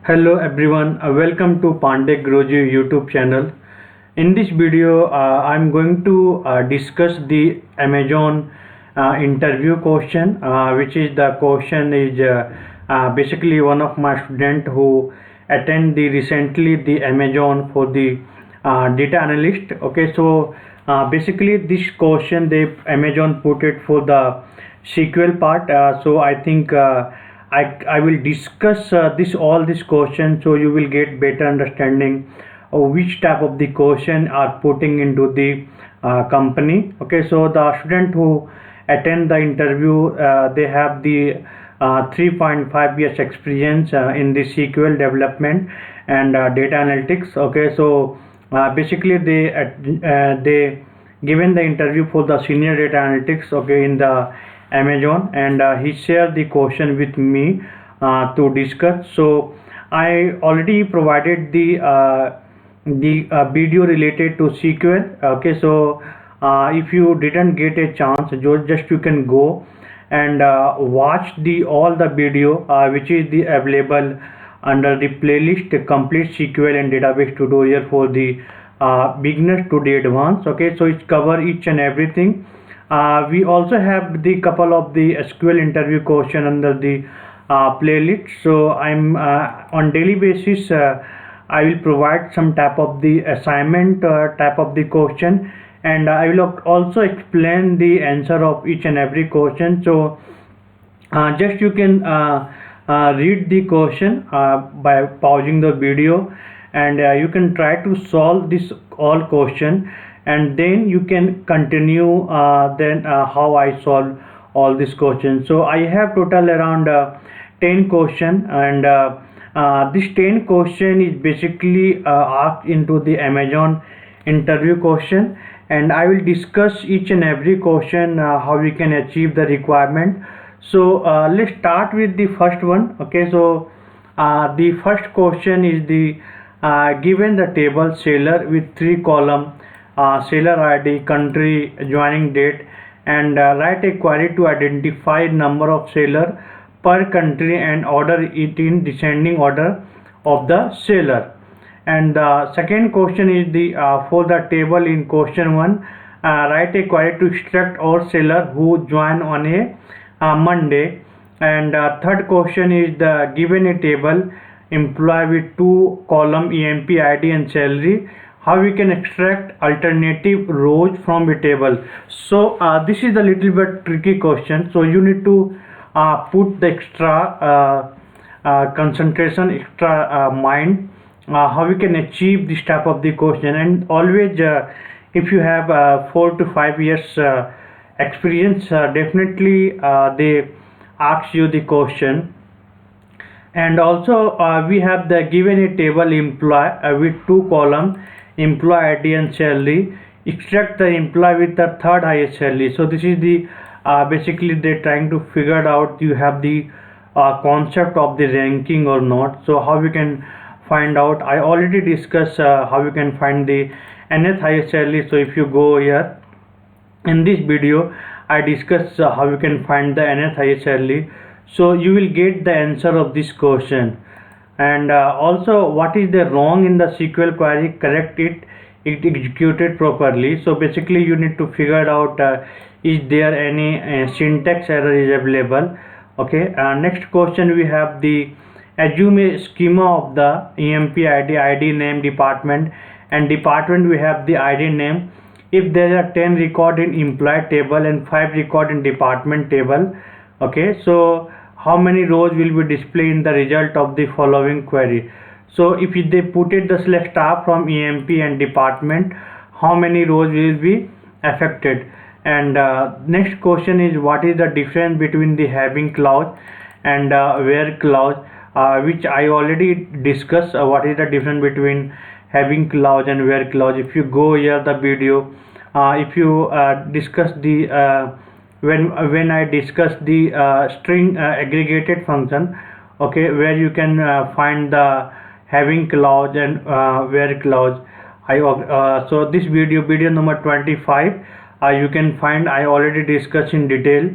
Hello everyone, welcome to Pandey Guruji YouTube channel. In this video, I'm going to discuss the Amazon interview question, which is the question is basically one of my student who attend the recently the Amazon for the data analyst. Okay, so basically this question they Amazon put it for the SQL part. So I think. I will discuss this question so you will get better understanding of which type of the question are putting into the company. Okay, so the student who attend the interview they have the 3.5 years experience in the SQL development and data analytics. Okay, so basically they given the interview for the senior data analytics, okay, in the Amazon, and he shared the question with me to discuss. So I already provided the video related to SQL. Okay, so if you didn't get a chance, just you can go and watch the all the video which is the available under the playlist complete SQL and database tutorial for the beginners to the advanced. Okay, so it cover each and everything. We also have the couple of the SQL interview question under the playlist. So I'm on daily basis I will provide some type of the assignment type of the question, and I will also explain the answer of each and every question. So just you can read the question by pausing the video, and you can try to solve this all question, and then you can continue then how I solve all these questions. So I have total around 10 question, and this 10 question is basically asked into the Amazon interview question, and I will discuss each and every question how we can achieve the requirement. So let's start with the first one. Okay, so the first question is the given the table seller with 3 column, seller ID, country, joining date, and write a query to identify number of seller per country and order it in descending order of the seller. And the second question is the for the table in question 1, write a query to extract all seller who join on a Monday. And third question is the given a table employee with 2 column EMP ID and salary, how we can extract alternative rows from a table. So this is a little bit tricky question, so you need to put the extra concentration, extra mind how we can achieve this type of the question. And always if you have 4 to 5 years experience, definitely they ask you the question. And also we have the given a table employee with 2 column employee ID and salary, extract the employee with the third highest salary. So this is the basically they're trying to figure out you have the concept of the ranking or not. So how we can find out, I already discussed how you can find the nth highest salary. So if you go here in this video I discuss how you can find the nth highest salary, so you will get the answer of this question. And also what is the wrong in the SQL query, correct it executed properly. So basically you need to figure out is there any syntax error is available. Okay, next question we have the assume a schema of the EMP ID name, department, and department we have the ID name. If there are 10 record in employee table and 5 record in department table, okay, so how many rows will be displayed in the result of the following query. So if they put it the select star from EMP and department, how many rows will be affected. And next question is what is the difference between the having clause and where clause, which I already discussed what is the difference between having clause and where clause. If you go here the video, if you discuss the when I discuss the string aggregated function, okay, where you can find the having clause and where clause. So this video number 25 you can find, I already discussed in detail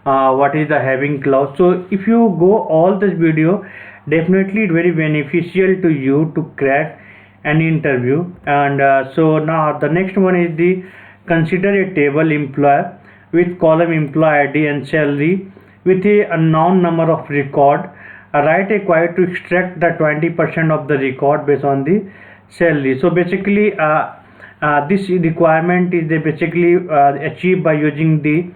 what is the having clause. So if you go all this video definitely very beneficial to you to crack an interview. And so now the next one is the consider a table employer with column employee ID and salary with a unknown number of record. Write a query to extract the 20% of the record based on the salary. So basically this requirement is basically achieved by using the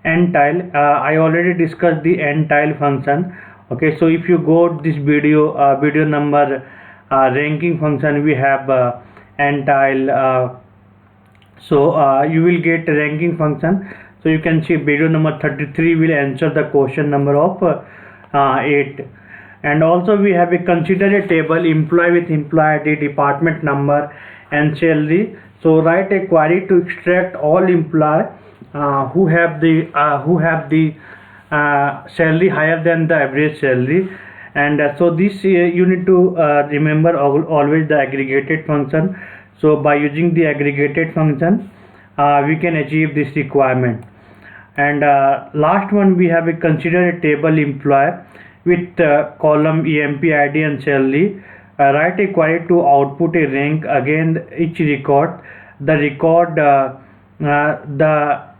Untitled. I already discussed the Untitled function. Okay, so if you go this video, video number ranking function, we have Untitled. You will get ranking function. So you can see video number 33 will answer the question number of 8. And also we have a consider a table employee with employee ID, department number and salary. So write a query to extract all employee who have the salary higher than the average salary. And so this you need to remember always the aggregated function. So by using the aggregated function we can achieve this requirement. And last one we have a consider a table employee with column EMP ID and salary. Write a query to output a rank again each record. The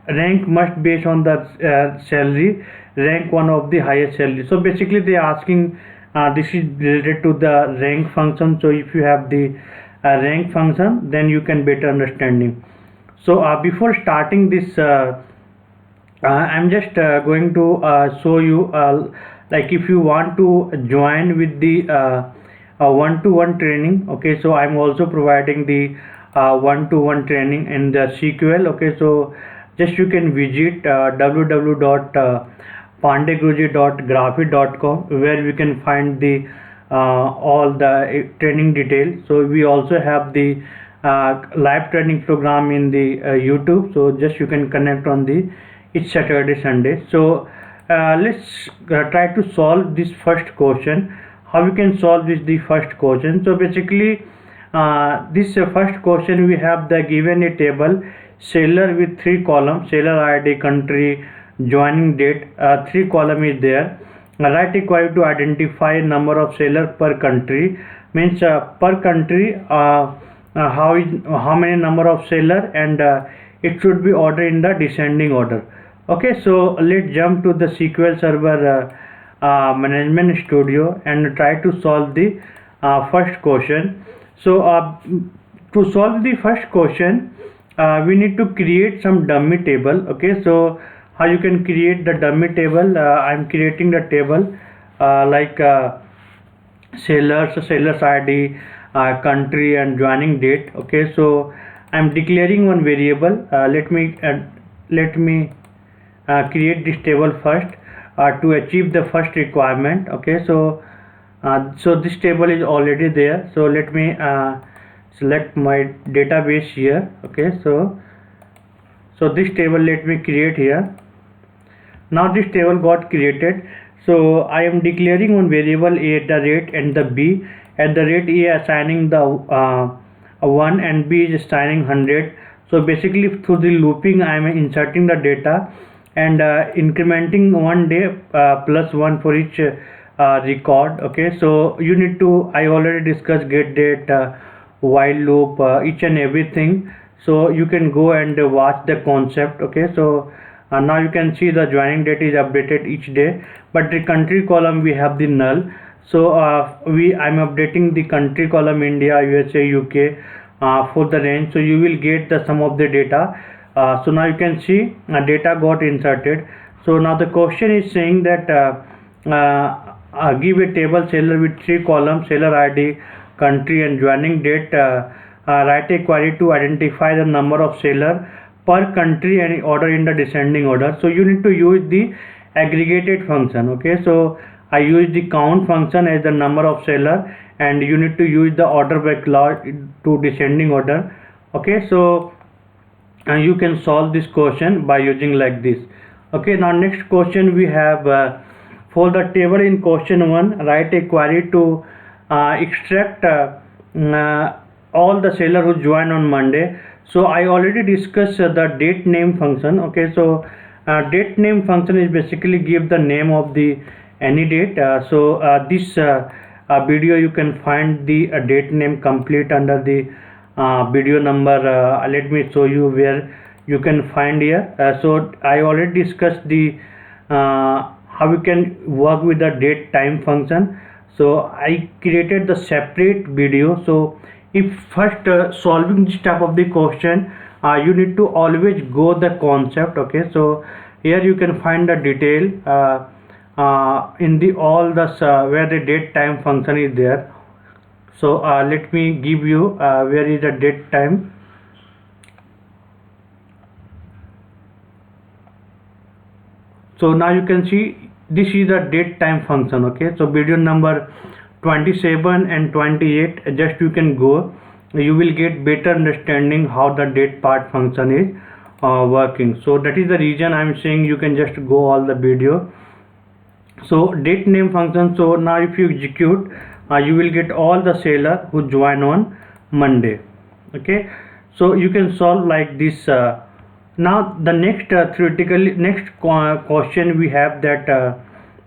rank must based on the salary rank one of the highest salary. So basically they are asking this is related to the rank function. So if you have the rank function, then you can better understanding. So before starting this I'm just going to show you like if you want to join with the one-to-one training. Okay, so I'm also providing the one-to-one training in the SQL. Okay, so just you can visit www.pandeyguruji.graphic.com where you can find the all the training details. So we also have the live training program in the YouTube. So just you can connect on the each Saturday, Sunday. So let's try to solve this first question. How we can solve the first question? So basically this first question we have the given a table seller with 3 columns, seller ID, country, joining date. 3 column is there. Write a query to identify number of seller per country. Means per country how many number of seller, and it should be ordered in the descending order. Okay, so let's jump to the SQL Server Management Studio and try to solve the first question. So to solve the first question we need to create some dummy table. Okay, so how you can create the dummy table? I'm creating the table like seller's ID, country and joining date. Okay, so I'm declaring one variable. Let me create this table first to achieve the first requirement. Okay, so this table is already there. So let me select my database here. Okay, so this table let me create here. Now this table got created. So I am declaring one variable a at the rate and the b. At the rate a assigning the 1 and b is assigning 100. So basically through the looping I am inserting the data and incrementing 1 day plus 1 for each record. Okay, so you need to, I already discussed get date, while loop, each and everything. So you can go and watch the concept. Okay, so now you can see the joining date is updated each day, but the country column we have the null. So I'm updating the country column India, USA, UK for the range. So you will get the sum of the data. So now you can see data got inserted. So now the question is saying that give a table seller with 3 columns, seller ID, country and joining date. Write a query to identify the number of seller per country and order in the descending order. So you need to use the aggregated function. Okay, so I use the count function as the number of seller, and you need to use the order by clause to descending order. Okay, so you can solve this question by using like this. Okay, now next question we have for the table in question 1, write a query to extract all the seller who joined on Monday. So I already discussed the date name function. Okay, so date name function is basically give the name of the any date. This video you can find the date name complete under the video number. Let me show you where you can find here. So I already discussed the how you can work with the date time function. So I created the separate video. So if first solving this type of the question, you need to always go the concept. Okay, so here you can find the detail in the all the where the date time function is there. So let me give you where is the date time. So now you can see this is the date time function. Okay, so video number 27 and 28, just you can go, you will get better understanding how the date part function is working. So that is the reason I'm saying you can just go all the video. So date name function, so now if you execute, you will get all the seller who join on Monday. Okay, so you can solve like this. Now the next theoretically next question we have that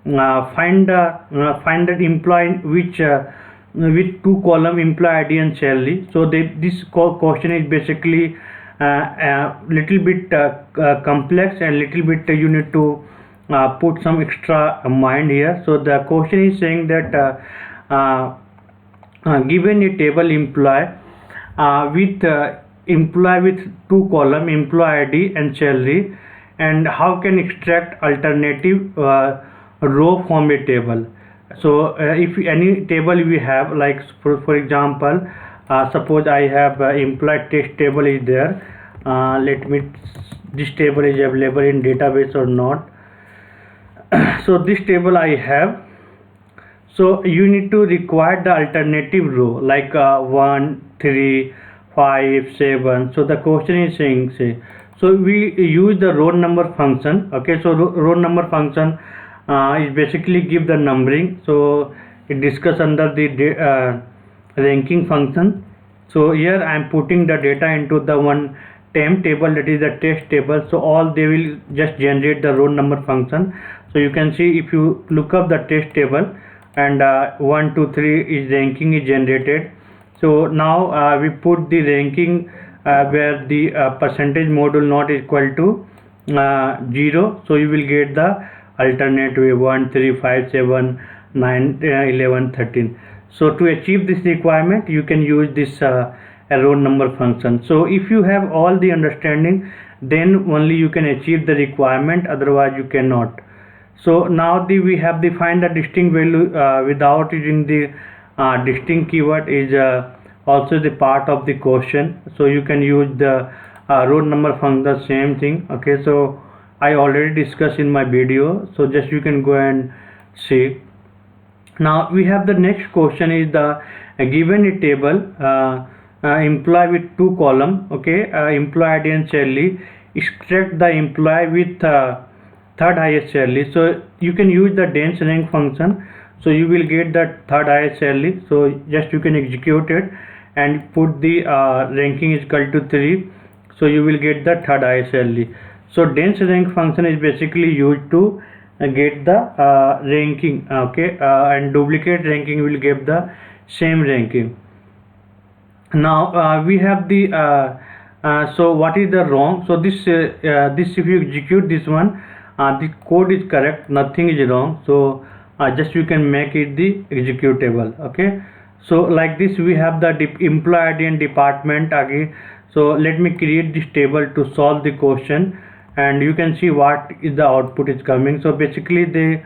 find that employee which with two column employee ID and salary. So this question is basically little bit complex and little bit you need to put some extra mind here. So the question is saying that given a table employee with employee with two column employee ID and salary, and how can extract alternative row from a table. So if any table we have, like for example, suppose I have employee text table is there. Let me, this table is available in database or not. So this table I have. So you need to require the alternative row like 1, 3, 5, 7. So the question is saying, say, so we use the row number function. Okay, so row number function is basically give the numbering. So it discuss under the ranking function. So here I am putting the data into the one temp table, that is the text table. So all they will just generate the row number function. So you can see if you look up the text table, and 1, 2, 3 is ranking is generated. So now we put the ranking where the percentage module not equal to 0. So you will get the alternate way 1, 3, 5, 7, 9, 11, 13. So to achieve this requirement, you can use this row number function. So if you have all the understanding, then only you can achieve the requirement, otherwise you cannot. So now we have defined the distinct value without using the distinct keyword is also the part of the question. So you can use the row number function, the same thing. Okay, so I already discussed in my video, so just you can go and see. Now we have the next question is the given a table employee with two column. Okay, employee ID and salary, extract the employee with third highest salary. So you can use the dense rank function. So you will get the third highest salary. So just you can execute it and put the ranking is equal to 3. So you will get the third highest salary. So dense rank function is basically used to get the ranking. Okay, and duplicate ranking will give the same ranking. Now we have the so what is the wrong? So this this if you execute this one, the code is correct, nothing is wrong. So just you can make it the executable. Okay, so like this we have the employee ID and department again. So let me create this table to solve the question, and you can see what is the output is coming. So basically the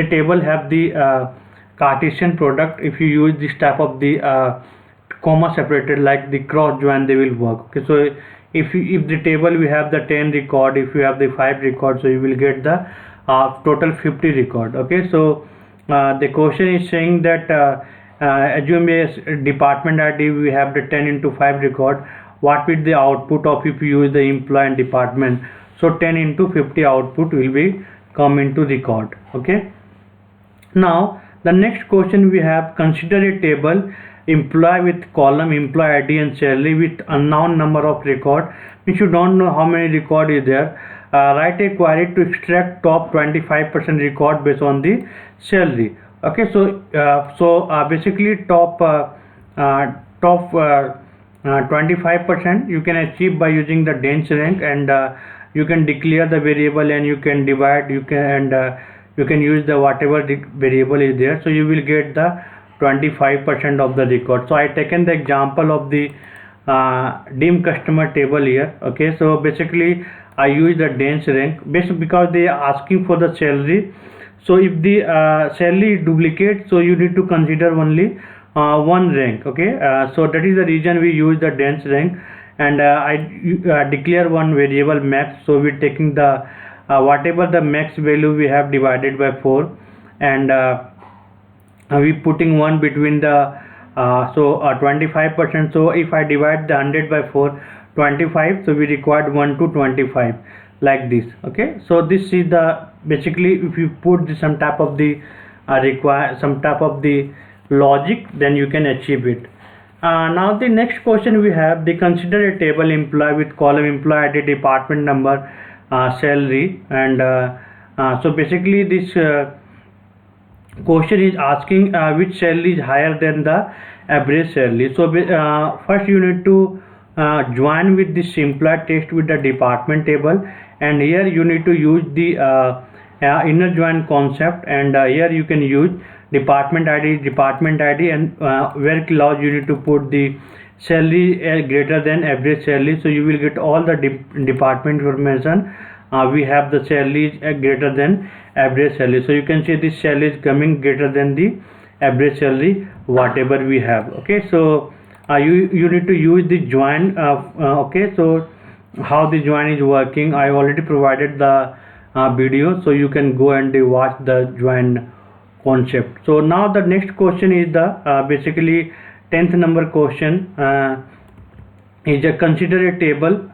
table have the Cartesian product. If you use this type of the comma separated like the cross join, they will work. Okay, so if the table we have the 10 record, if you have the 5 record, so you will get the total 50 record. Okay, so the question is saying that assume a department ID we have the 10 into 5 record, what will the output of if you use the employee and department. So 10 into 50 output will be come into record. Okay, now the next question we have, consider a table employee with column employee ID and salary with unknown number of record, which you don't know how many record is there. write a query to extract top 25% record based on the salary. Okay, so basically top 25% you can achieve by using the dense rank, and you can declare the variable, and you can divide, you can use the whatever the variable is there, so you will get the 25% of the record. So I taken the example of the dim customer table here. Okay, so basically I use the dense rank because they are asking for the salary. So if the salary is duplicate, so you need to consider only one rank. Okay, so that is the reason we use the dense rank, and I declare one variable max. So we're taking the whatever the max value we have divided by 4, and we putting one between the 25%. So if I divide the 100 by 4, 25, so we required 1 to 25, like this. Okay, so this is the basically if you put some type of the logic, then you can achieve it. Now the next question we have, they consider a table employee with column employee ID, department number, salary, and so basically this question is asking which salary is higher than the average salary. So first you need to join with this employee text with the department table, and here you need to use the inner join concept, and here you can use department ID, and where clause you need to put the salary greater than average salary. So you will get all the department information. We have the salary greater than average salary, so you can see this salary is coming greater than the average salary whatever we have. Okay, so you need to use the join. Okay, so how the join is working, I already provided the video, so you can go and watch the join concept. So now the next question is the basically 10th number question, is a consider a table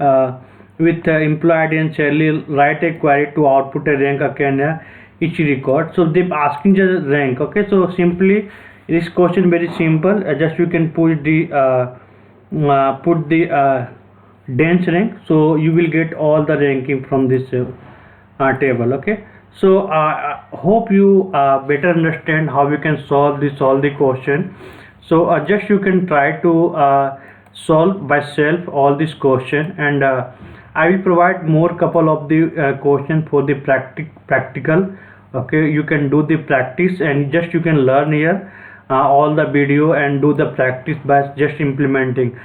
with employee ID and salary, write a query to output a rank again each record. So they asking the rank. Okay, so simply this question very simple, just you can put the dense rank, so you will get all the ranking from this table. Okay, so hope you better understand how you can solve the question. So just you can try to solve by self all this question, and I will provide more couple of the question for the practical. Okay, you can do the practice, and just you can learn here all the video and do the practice by just implementing,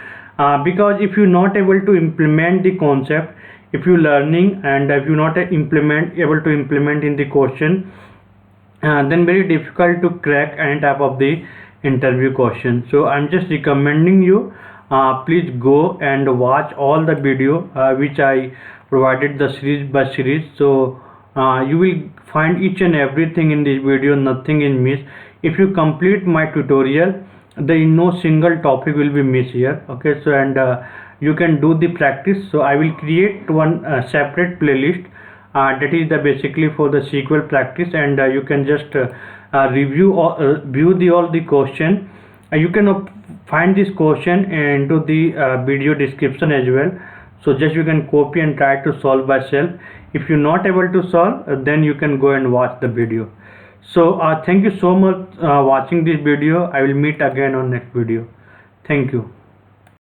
because if you're not able to implement the concept, if you're learning and if you're not able to implement in the question, then very difficult to crack any type of the interview question. So I'm just recommending you, please go and watch all the video which I provided the series by series. So you will find each and everything in this video, nothing is missed. If you complete my tutorial, there is no single topic will be missed here. Okay, so and you can do the practice. So I will create one separate playlist that is the basically for the SQL practice, and you can just review or view all the question. You can find this question into the video description as well. So just you can copy and try to solve by self. If you're not able to solve, then you can go and watch the video. So thank you so much watching this video. I will meet again on next video. Thank you.